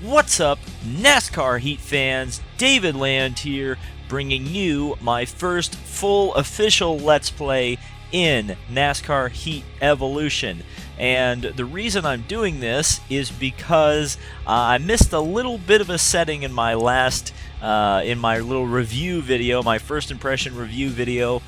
What's up, NASCAR Heat fans? David Land here, bringing you my first full official Let's Play in NASCAR Heat Evolution. And the reason I'm doing this is because I missed a little bit of a setting in my last, in my little review video, my first impression review video.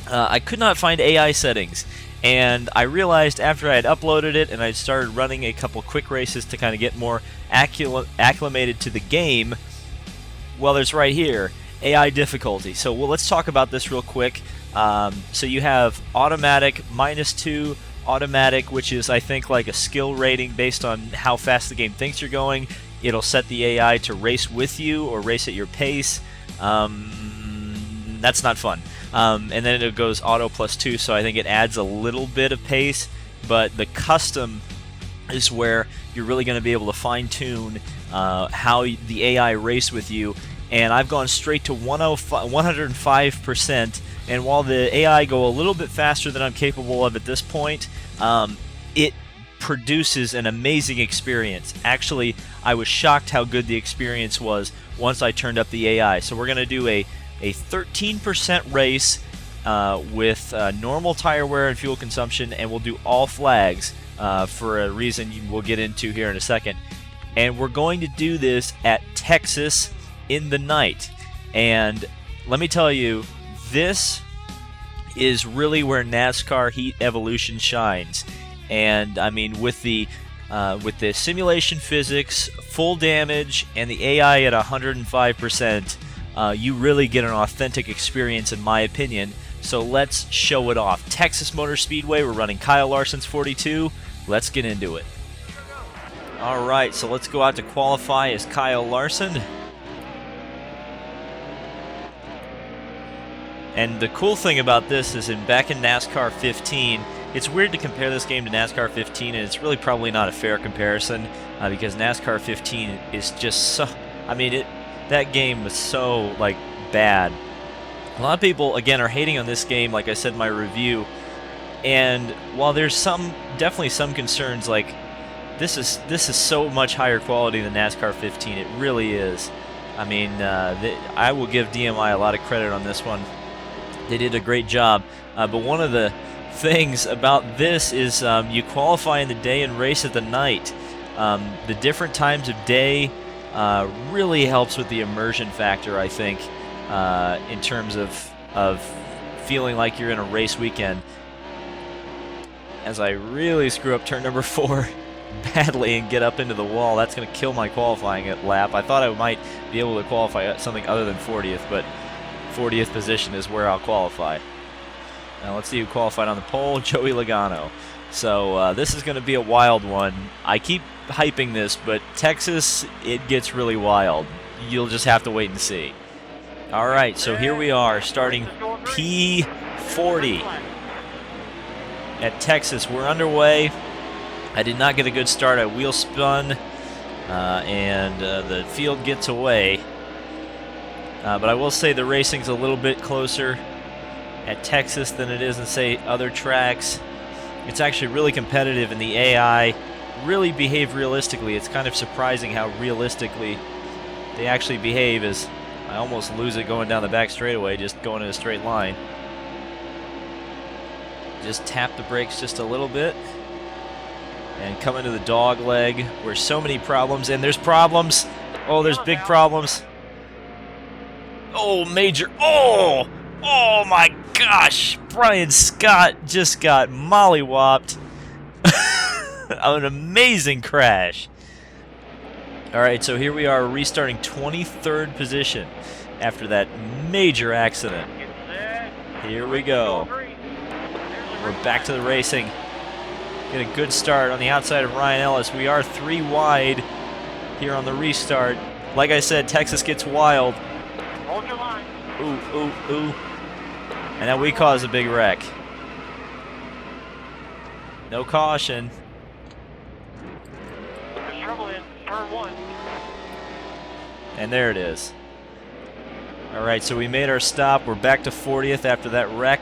I could not find AI settings. And I realized after I had uploaded it and I started running a couple quick races to kind of get more acclimated to the game, well, there's right here, AI difficulty. So let's talk about this real quick. So you have automatic, -2, automatic, which is I think like a skill rating based on how fast the game thinks you're going. It'll set the AI to race with you or race at your pace. That's not fun. And then it goes auto +2, so I think it adds a little bit of pace, but the custom is where you're really going to be able to fine-tune how the AI race with you, and I've gone straight to 105%, and while the AI go a little bit faster than I'm capable of at this point, it produces an amazing experience. Actually, I was shocked how good the experience was once I turned up the AI. So we're going to do a 13% race with normal tire wear and fuel consumption, and we'll do all flags for a reason we'll get into here in a second. And we're going to do this at Texas in the night. And let me tell you, this is really where NASCAR Heat Evolution shines. And I mean, with the simulation physics, full damage, and the AI at 105%. You really get an authentic experience, in my opinion, so let's show it off. Texas Motor Speedway, we're running Kyle Larson's 42. Let's get into it. Alright, so let's go out to qualify as Kyle Larson. And the cool thing about this is back in NASCAR 15, it's weird to compare this game to NASCAR 15, and it's really probably not a fair comparison, because NASCAR 15 is just so... I mean, that game was so, like, bad. A lot of people, again, are hating on this game, like I said in my review. And while there's definitely some concerns, like, this is so much higher quality than NASCAR 15. It really is. I mean, I will give DMI a lot of credit on this one. They did a great job. But one of the things about this is you qualify in the day and race at the night. The different times of day really helps with the immersion factor, I think, in terms of feeling like you're in a race weekend. As I really screw up turn number 4 badly and get up into the wall, that's going to kill my qualifying lap. I thought I might be able to qualify at something other than 40th, but 40th position is where I'll qualify. Now let's see who qualified on the pole. Joey Logano. So this is going to be a wild one. I keep hyping this, but Texas, it gets really wild. You'll just have to wait and see. Alright, so here we are, starting P40 at Texas. We're underway. I did not get a good start. I wheel spun, and the field gets away. But I will say the racing's a little bit closer at Texas than it is in, say, other tracks. It's actually really competitive, and the AI really behave realistically. It's kind of surprising how realistically they actually behave, as I almost lose it going down the back straightaway, just going in a straight line. Just tap the brakes just a little bit and come into the dog leg where so many problems, and there's problems. Oh, there's big problems. Oh, major. Oh my gosh. Brian Scott just got mollywopped. An amazing crash. Alright, so here we are restarting 23rd position after that major accident. Here we go. We're back to the racing. Get a good start on the outside of Ryan Ellis. We are 3 wide here on the restart. Like I said, Texas gets wild. Ooh, ooh, ooh. And then we cause a big wreck. No caution. There's trouble in turn 1. And there it is. Alright, so we made our stop. We're back to 40th after that wreck.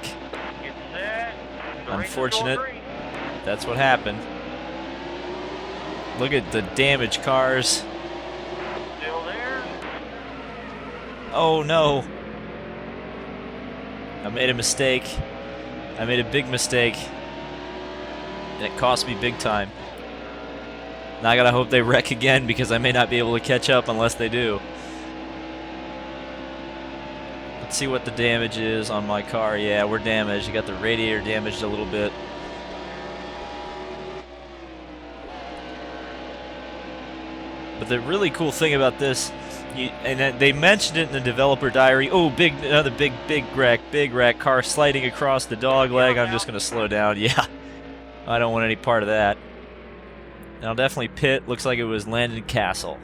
Unfortunate. That's what happened. Look at the damaged cars. Oh no. I made a mistake. I made a big mistake. And it cost me big time. Now I gotta hope they wreck again because I may not be able to catch up unless they do. Let's see what the damage is on my car. Yeah, we're damaged. You got the radiator damaged a little bit. But the really cool thing about this, and they mentioned it in the developer diary. Oh, another big wreck. Car sliding across the dog leg. I'm just gonna slow down. Yeah, I don't want any part of that. And I'll definitely pit. Looks like it was Landon Castle.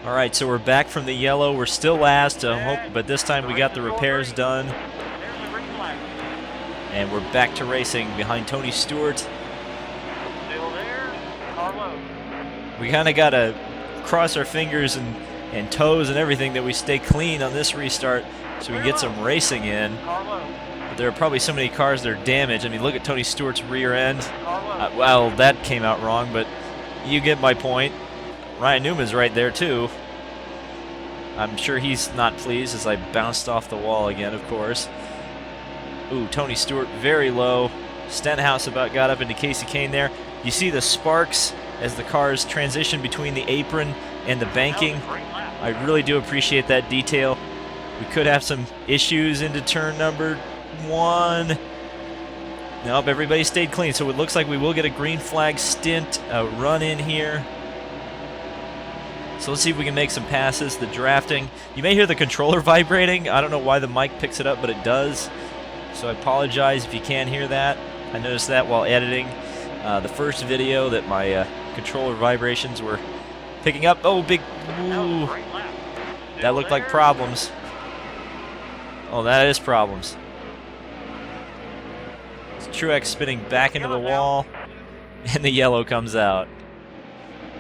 All right, so we're back from the yellow. We're still last, but this time we got the repairs done. And we're back to racing behind Tony Stewart. Still there. Car low. We kind of got to cross our fingers and toes and everything that we stay clean on this restart so we can get some racing in. Car low. But there are probably so many cars that are damaged. I mean, look at Tony Stewart's rear end. Car low. Well, that came out wrong, but you get my point. Ryan Newman's right there, too. I'm sure he's not pleased as I bounced off the wall again, of course. Ooh, Tony Stewart very low. Stenhouse about got up into Casey Kane there. You see the sparks as the cars transition between the apron and the banking. I really do appreciate that detail. We could have some issues into turn number 1. Nope, everybody stayed clean, so it looks like we will get a green flag stint, a run in here. So let's see if we can make some passes. The drafting. You may hear the controller vibrating. I don't know why the mic picks it up, but it does. So I apologize if you can't hear that. I noticed that while editing the first video that my controller vibrations were picking up. Oh, big. Ooh. That looked like problems. Oh, that is problems. It's Truex spinning back into the wall, and the yellow comes out.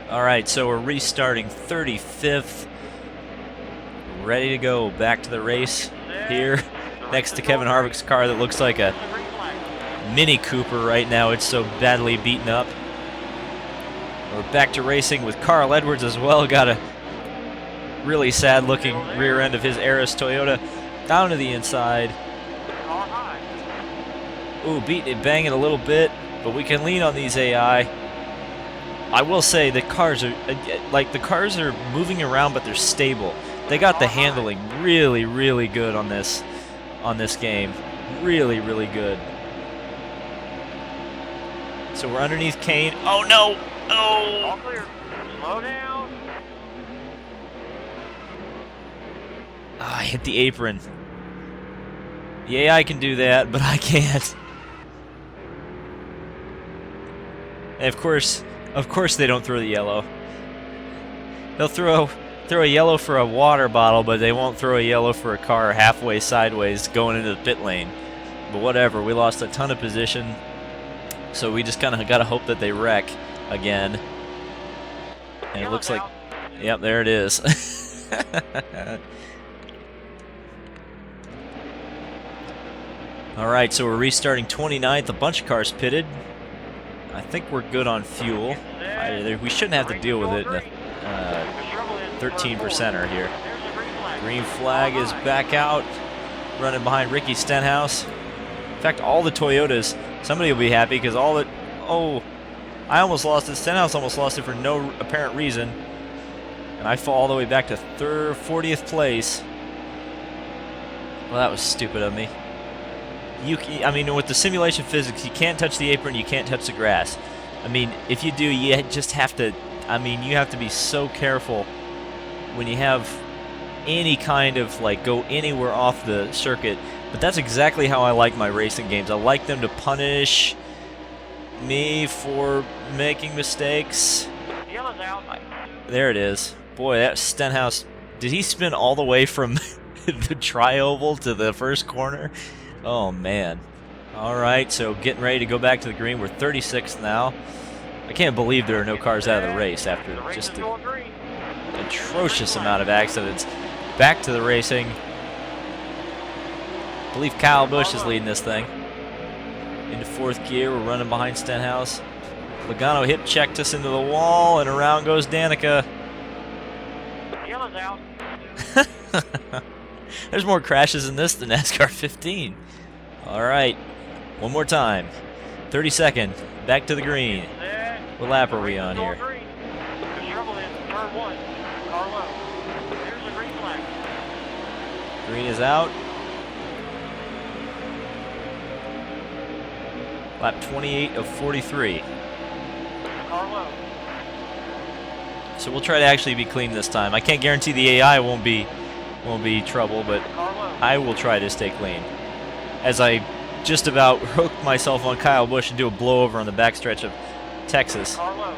All right, so we're restarting 35th. Ready to go back to the race here next to Kevin Harvick's car that looks like a Mini Cooper right now. It's so badly beaten up. We're back to racing with Carl Edwards as well. Got a really sad looking rear end of his Aris Toyota down to the inside. Ooh, beating it, banging a little bit, but we can lean on these AI. I will say the cars are moving around, but they're stable. They got the handling really, really good on this game. Really, really good. So we're underneath Kane. Oh no! Oh! All clear. Slow down. I hit the apron. Yeah, I can do that, but I can't. And of course they don't throw the yellow. They'll throw a yellow for a water bottle, but they won't throw a yellow for a car halfway sideways going into the pit lane. But whatever, we lost a ton of position, so we just kind of got to hope that they wreck again. And it looks like, yep, there it is. All right, so we're restarting 29th. A bunch of cars pitted. I think we're good on fuel. We shouldn't have to deal with it in the 13%er here. Green flag is back out, running behind Ricky Stenhouse. In fact, all the Toyotas, somebody will be happy because all the... Oh, I almost lost it. Stenhouse almost lost it for no apparent reason. And I fall all the way back to 40th place. Well, that was stupid of me. I mean, with the simulation physics, you can't touch the apron, you can't touch the grass. I mean, if you do, you just have to, you have to be so careful when you have any kind of, go anywhere off the circuit. But that's exactly how I like my racing games. I like them to punish me for making mistakes. Yellow's out. There it is. Boy, that Stenhouse, did he spin all the way from the tri-oval to the first corner? Oh, man. All right, so getting ready to go back to the green. We're 36th now. I can't believe there are no cars out of the race after just the atrocious amount of accidents. Back to the racing. I believe Kyle Busch is leading this thing. Into fourth gear, we're running behind Stenhouse. Logano hip checked us into the wall, and around goes Danica. Yellow's out. There's more crashes in this than NASCAR 15. All right, one more time. 32nd, back to the green. What lap are we on here? Green. The trouble is turn 1. Car low. Here's the green flag. Green is out. Lap 28 of 43. Car low. So we'll try to actually be clean this time. I can't guarantee the AI won't be trouble, but Car low. I will try to stay clean. As I just about hooked myself on Kyle Busch and do a blowover on the backstretch of Texas. Car low.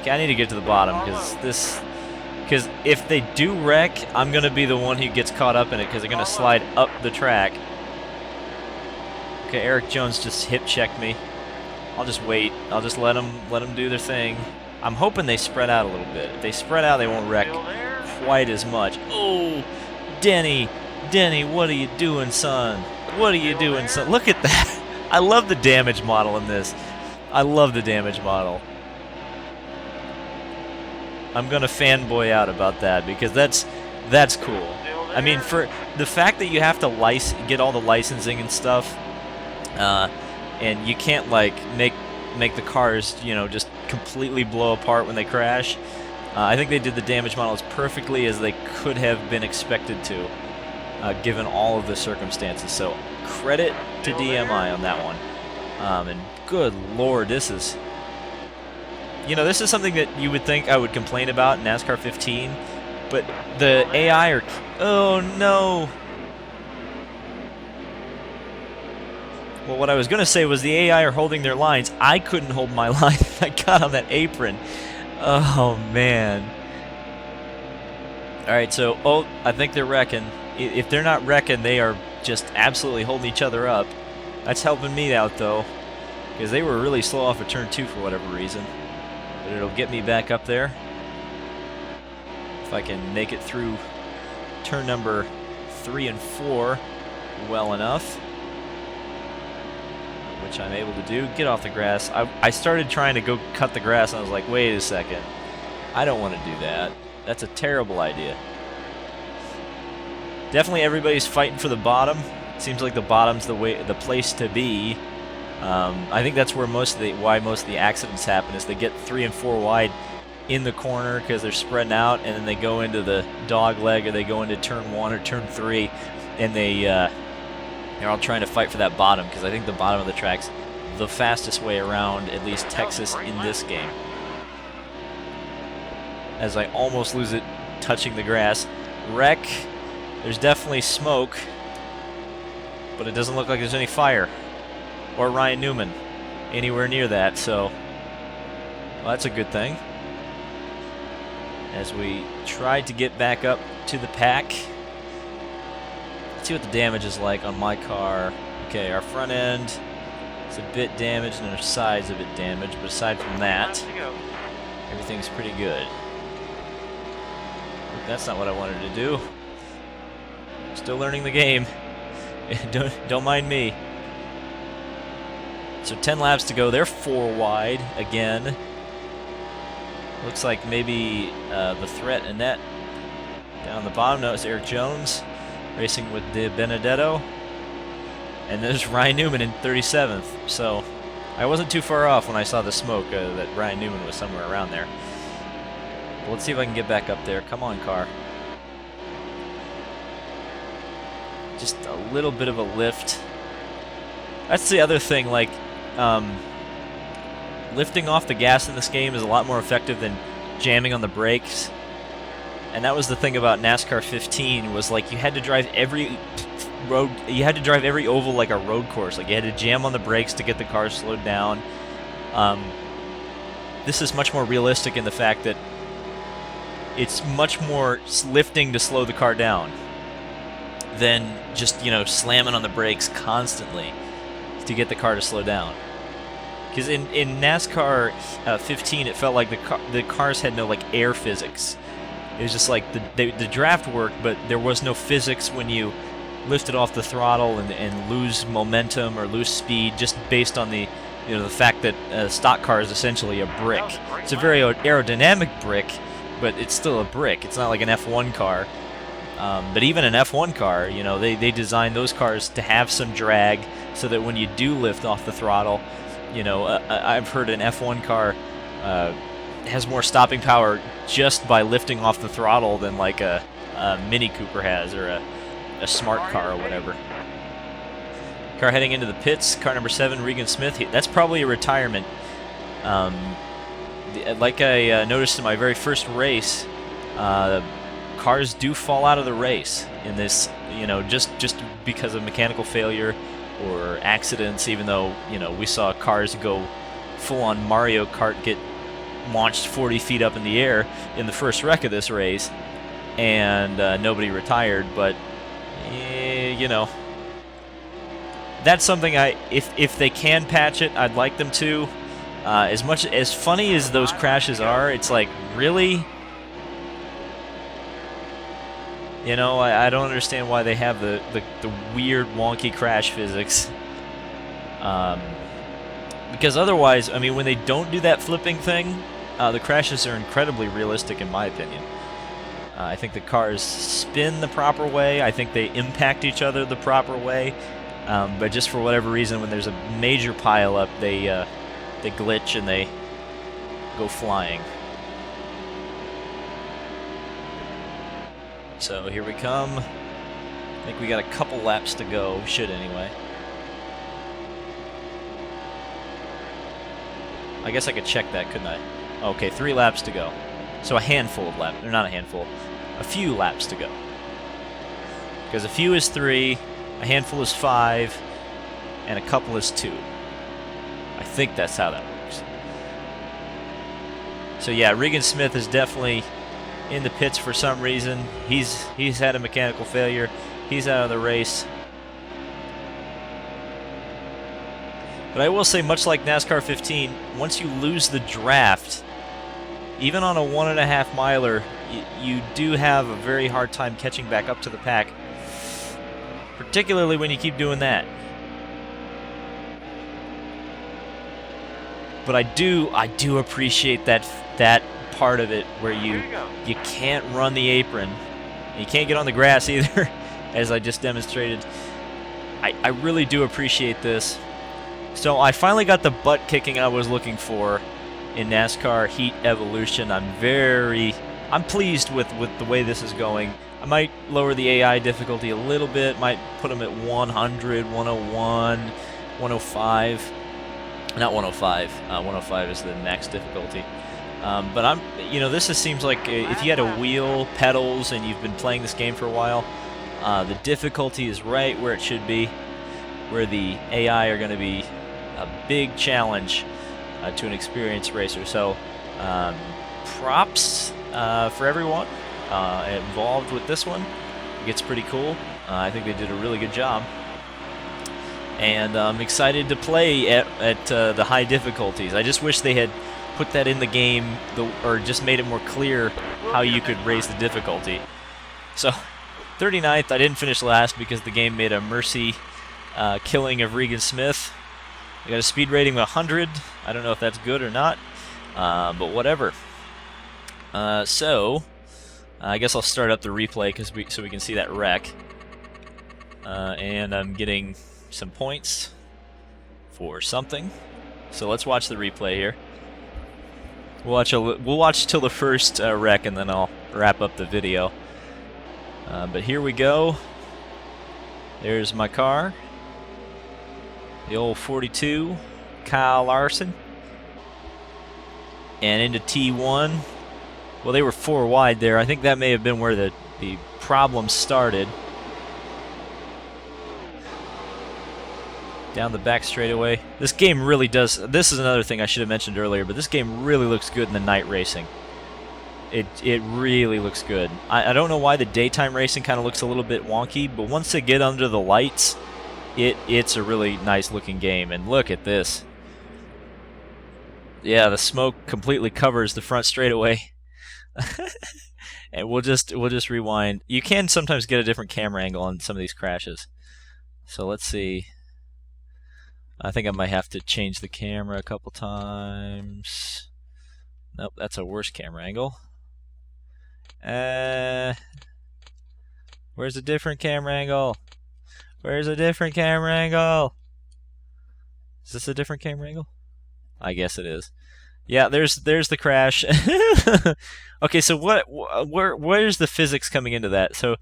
Okay, I need to get to the bottom because if they do wreck, I'm gonna be the one who gets caught up in it because they're gonna slide up the track. Okay, Eric Jones just hip checked me. I'll just wait. I'll just let them do their thing. I'm hoping they spread out a little bit. If they spread out, they won't wreck quite as much. Oh, Denny, what are you doing, son? What are you doing, son? Look at that. I love the damage model in this. I love the damage model. I'm gonna fanboy out about that because that's cool. I mean, for the fact that you have to get all the licensing and stuff, and you can't like make the cars, you know, just completely blow apart when they crash. I think they did the damage model as perfectly as they could have been expected to, given all of the circumstances. So credit to DMI on that one. And good Lord, this is something that you would think I would complain about in NASCAR 15, but the AI are, oh no. Well, what I was going to say was the AI are holding their lines. I couldn't hold my line if I got on that apron. Oh, man. All right, so, I think they're wrecking. If they're not wrecking, they are just absolutely holding each other up. That's helping me out, though, because they were really slow off of turn 2 for whatever reason. But it'll get me back up there. If I can make it through turn number 3 and 4 well enough, which I'm able to do. Get off the grass. I started trying to go cut the grass, and I was like, wait a second. I don't want to do that. That's a terrible idea. Definitely everybody's fighting for the bottom. Seems like the bottom's the place to be. I think that's where why most of the accidents happen, is they get 3 and 4 wide in the corner because they're spreading out, and then they go into the dog leg, or they go into turn 1 or turn 3, and they're all trying to fight for that bottom, because I think the bottom of the track's the fastest way around, at least Texas, in this game. As I almost lose it touching the grass. Wreck. There's definitely smoke, but it doesn't look like there's any fire. Or Ryan Newman anywhere near that, so well, that's a good thing. As we try to get back up to the pack. Let's see what the damage is like on my car. Okay, our front end is a bit damaged and our side's a bit damaged, but aside from that, everything's pretty good. That's not what I wanted to do. Still learning the game. Don't mind me. So 10 laps to go. They're 4 wide again. Looks like maybe the threat Annette down the bottom. No, it's Eric Jones racing with De Benedetto. And there's Ryan Newman in 37th. So I wasn't too far off when I saw the smoke that Ryan Newman was somewhere around there. But let's see if I can get back up there. Come on, car. Just a little bit of a lift. That's the other thing, like, lifting off the gas in this game is a lot more effective than jamming on the brakes. And that was the thing about NASCAR 15, was like you had to drive every oval like a road course. Like you had to jam on the brakes to get the car slowed down. This is much more realistic in the fact that it's much more lifting to slow the car down than just, you know, slamming on the brakes constantly to get the car to slow down. Because in NASCAR 15, it felt like the cars had no like air physics. It was just like the draft worked, but there was no physics when you lifted off the throttle and lose momentum or lose speed, just based on the the fact that a stock car is essentially a brick. It's a very aerodynamic brick, but it's still a brick. It's not like an F1 car. But even an F1 car, you know, they design those cars to have some drag so that when you do lift off the throttle, you know, I've heard an F1 car has more stopping power just by lifting off the throttle than like a Mini Cooper has, or a smart car or whatever. Car heading into the pits, car number 7, Regan Smith. That's probably a retirement. Like I noticed in my very first race, cars do fall out of the race in this, you know, just because of mechanical failure or accidents, even though, you know, we saw cars go full-on Mario Kart, get launched 40 feet up in the air in the first wreck of this race, and nobody retired. But you know, that's something if they can patch it, I'd like them to. As funny as those crashes are, it's like, really, you know, I don't understand why they have the weird wonky crash physics. Because otherwise, I mean, when they don't do that flipping thing, the crashes are incredibly realistic in my opinion. I think the cars spin the proper way. I think they impact each other the proper way. But just for whatever reason, when there's a major pileup, they glitch and they go flying. So here we come. I think we got a couple laps to go. We should anyway. I guess I could check that, couldn't I? Okay, 3 laps to go. So a handful of laps. Or not a handful. A few laps to go. Because a few is 3, a handful is 5, and a couple is 2. I think that's how that works. So yeah, Regan Smith is definitely in the pits for some reason. He's had a mechanical failure. He's out of the race. But I will say, much like NASCAR 15, once you lose the draft, even on a 1.5 miler, you do have a very hard time catching back up to the pack, particularly when you keep doing that. But I do appreciate that part of it where you can't run the apron, and you can't get on the grass either, as I just demonstrated. I really do appreciate this. So I finally got the butt kicking I was looking for in NASCAR Heat Evolution. I'm pleased with the way this is going. I might lower the AI difficulty a little bit, might put them at 100, 101, 105. Not 105. 105 is the max difficulty. But this seems like if you had a wheel, pedals, and you've been playing this game for a while, the difficulty is right where it should be, where the AI are going to be a big challenge to an experienced racer. So props for everyone involved with this one. It gets pretty cool. I think they did a really good job. And I'm excited to play at the high difficulties. I just wish they had put that in the game, or just made it more clear how you could raise the difficulty. So, 39th, I didn't finish last because the game made a mercy killing of Regan Smith. I got a speed rating of 100. I don't know if that's good or not, but whatever. So, I guess I'll start up the replay so we can see that wreck. And I'm getting some points for something. So let's watch the replay here. We'll watch till the first wreck, and then I'll wrap up the video. But here we go. There's my car. The old 42, Kyle Larson. And into T1. Well, they were 4 wide there. I think that may have been where the problem started. Down the back straightaway. This game really does. This is another thing I should have mentioned earlier, but this game really looks good in the night racing. It really looks good. I don't know why the daytime racing kind of looks a little bit wonky, but once they get under the lights, it's a really nice looking game. And look at this. Yeah, the smoke completely covers the front straightaway. And we'll just rewind. You can sometimes get a different camera angle on some of these crashes. So let's see. I think I might have to change the camera a couple times. Nope, that's a worse camera angle. Where's a different camera angle? Where's a different camera angle? Is this a different camera angle? I guess it is. Yeah, there's the crash. Okay, so where's the physics coming into that? So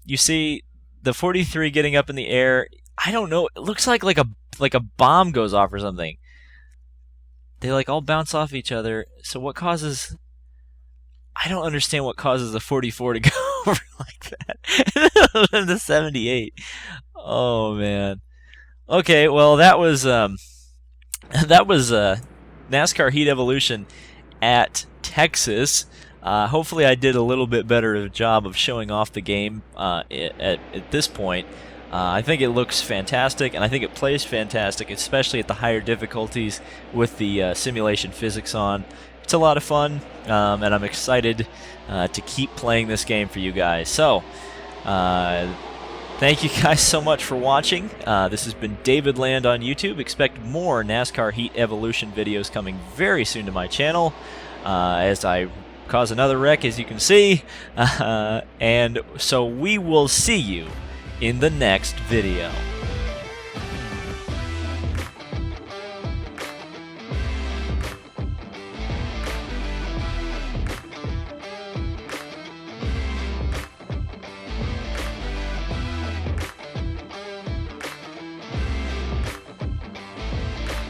you see the 43 getting up in the air. I don't know. It looks like a bomb goes off or something. They like all bounce off each other. So what causes? I don't understand what causes the 44 to go over like that. And the 78. Oh man. Okay, well that was NASCAR Heat Evolution at Texas. Hopefully I did a little bit better job of showing off the game at this point. I think it looks fantastic, and I think it plays fantastic, especially at the higher difficulties with the simulation physics on. It's a lot of fun, and I'm excited to keep playing this game for you guys. So, thank you guys so much for watching. This has been David Land on YouTube. Expect more NASCAR Heat Evolution videos coming very soon to my channel as I cause another wreck, as you can see. And so we will see you in the next video.